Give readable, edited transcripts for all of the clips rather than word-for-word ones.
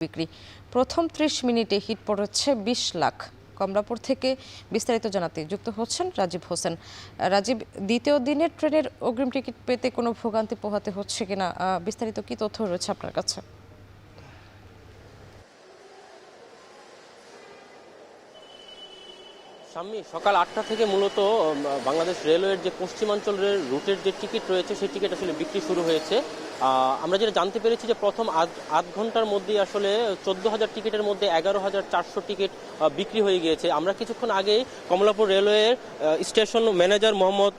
বিক্রি প্রথম ৩০ মিনিটে হিট পড়েছে ২০ লাখ। কমলাপুর থেকে বিস্তারিত জানাতে যুক্ত হচ্ছেন রাজীব হোসেন। রাজীব, দ্বিতীয় দিনের ট্রেনের অগ্রিম টিকিট পেতে কোনো ভোগান্তি পোহাতে হচ্ছে কিনা, বিস্তারিত কি তথ্য রয়েছে আপনার কাছে? সকাল ৮টা থেকে মূলত বাংলাদেশ রেলওয়ের যে পশ্চিমাঞ্চলের রুটের যে টিকিট রয়েছে সেই টিকিট আসলে বিক্রি শুরু হয়েছে। আমরা যেটা জানতে পেরেছি যে প্রথম আধ ঘন্টার মধ্যেই আসলে ১৪,০০০ টিকিটের মধ্যে ১১,৪০০ টিকিট বিক্রি হয়ে গিয়েছে। আমরা কিছুক্ষণ আগেই কমলাপুর রেলওয়ের স্টেশন ম্যানেজার মোহাম্মদ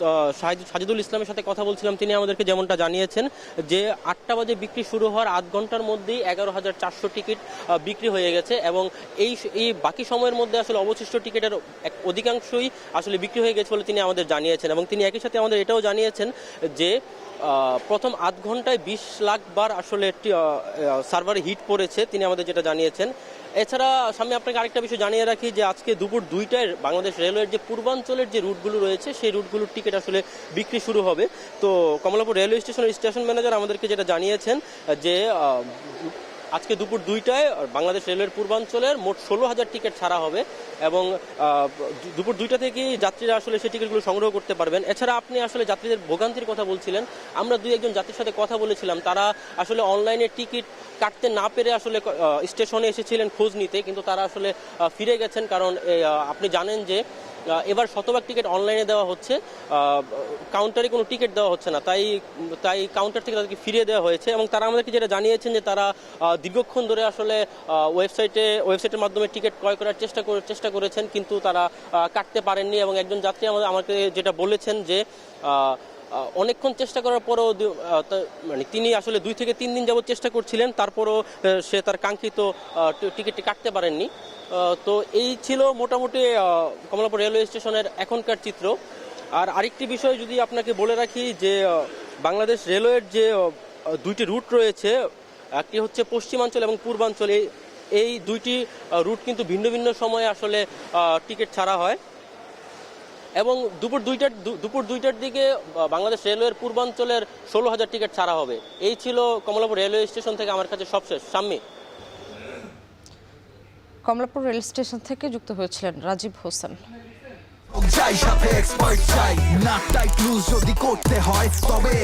সাজিদুল ইসলামের সাথে কথা বলছিলাম। তিনি আমাদেরকে যেমনটা জানিয়েছেন যে ৮টা বাজে বিক্রি শুরু হওয়ার আধ ঘন্টার মধ্যেই ১১,৪০০ টিকিট বিক্রি হয়ে গেছে এবং এই বাকি সময়ের মধ্যে আসলে অবশিষ্ট টিকিটের অধিকাংশই আসলে বিক্রি হয়ে গেছে বলে তিনি আমাদের জানিয়েছেন। এবং তিনি একই সাথে আমাদের এটাও জানিয়েছেন যে প্রথম আধ ঘন্টায় ২০ লাখ বার আসলে সার্ভারে হিট পড়েছে, তিনি আমাদের যেটা জানিয়েছেন। এছাড়া সামনে আপনাকে আরেকটা বিষয় জানিয়ে রাখি যে আজকে দুপুর ২টায় বাংলাদেশ রেলওয়ের যে পূর্বাঞ্চলের যে রুটগুলো রয়েছে সেই রুটগুলোর টিকিট আসলে বিক্রি শুরু হবে। তো কমলাপুর রেলওয়ে স্টেশনের স্টেশন ম্যানেজার আমাদেরকে যেটা জানিয়েছেন যে আজকে দুপুর ২টায় বাংলাদেশ রেলওয়ের পূর্বাঞ্চলের মোট ১৬,০০০ টিকিট ছাড়া হবে এবং দুপুর ২টা থেকেই যাত্রীরা আসলে সেই টিকিটগুলো সংগ্রহ করতে পারবেন। এছাড়া আপনি আসলে যাত্রীদের ভোগান্তির কথা বলছিলেন, আমরা দুই একজন যাত্রীর সাথে কথা বলেছিলাম, তারা আসলে অনলাইনে টিকিট কাটতে না পেরে আসলে স্টেশনে এসেছিলেন খোঁজ নিতে, কিন্তু তারা আসলে ফিরে গেছেন। কারণ আপনি জানেন যে এবার শতভাগ টিকিট অনলাইনে দেওয়া হচ্ছে, কাউন্টারে কোনো টিকিট দেওয়া হচ্ছে না, তাই কাউন্টার থেকে তাদেরকে ফিরিয়ে দেওয়া হয়েছে। এবং তারা আমাদেরকে যেটা জানিয়েছেন যে তারা দীর্ঘক্ষণ ধরে আসলে ওয়েবসাইটের মাধ্যমে টিকিট ক্রয় করার চেষ্টা করেছেন, কিন্তু তারা কাটতে পারেননি। এবং একজন যাত্রী আমাকে যেটা বলেছেন যে অনেকক্ষণ চেষ্টা করার পরও মানে তিনি আসলে ২ থেকে ৩ দিন যাবত চেষ্টা করছিলেন, তারপরও সে তার কাঙ্ক্ষিত টিকিটটি কাটতে পারেননি। তো এই ছিল মোটামুটি কমলাপুর রেলওয়ে স্টেশনের এখনকার চিত্র। আর আরেকটি বিষয় যদি আপনাকে বলে রাখি যে বাংলাদেশ রেলওয়ের যে দুইটি রুট রয়েছে, একটি হচ্ছে পশ্চিমাঞ্চল এবং পূর্বাঞ্চল, এই দুইটি রুট কিন্তু ভিন্ন ভিন্ন সময়ে আসলে টিকিট ছাড়া হয়। এবং দুপুর ২টার দিকে বাংলাদেশ রেলওয়ের পূর্বাঞ্চলের ১৬,০০০ টিকিট ছাড়া হবে। এই ছিল কমলাপুর রেলওয়ে স্টেশন থেকে আমার কাছে সবশেষ। সাম্মি। কমলাপুর রেল স্টেশন থেকে যুক্ত হয়েছিলেন রাজীব হোসেন। চাই সাথে এক্সপার্ট চাই, না টাইট লুজ যদি করতে হয় তবে